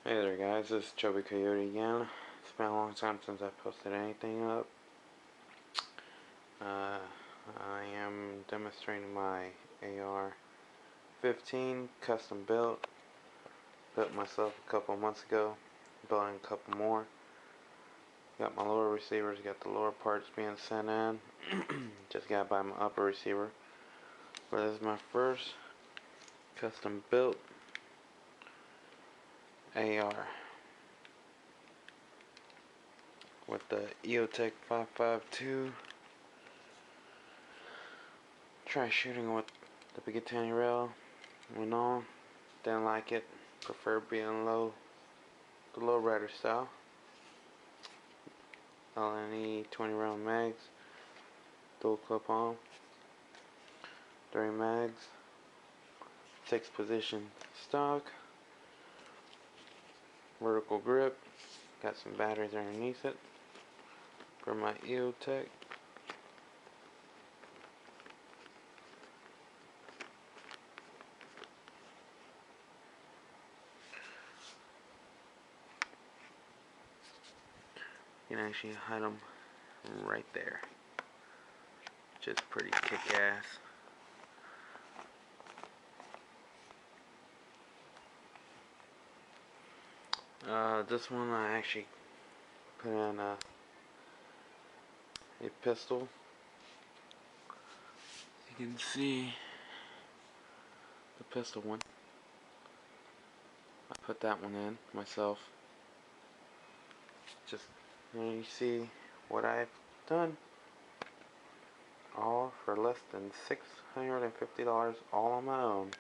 Hey there guys, this is Chubby Coyote again. It's been a long time since I posted anything up. I am demonstrating my AR15 custom built. Built myself a couple months ago. Building a couple more. Got my lower receivers, got the lower parts being sent in. Just got by my upper receiver. But this is my first custom built AR. With the EOTech 552. Try shooting with the Picatinny rail. Went on. Didn't like it. Prefer being low, the low rider style. LNE 20 round mags. Dual clip on. 3 mags. 6 position stock. Vertical grip. Got some batteries underneath it for my EOTech. You can actually hide them right there. Just pretty kick-ass. This one I actually put in a pistol. You can see the pistol one. I put that one in myself. Just you see what I've done. All for less than $650, all on my own.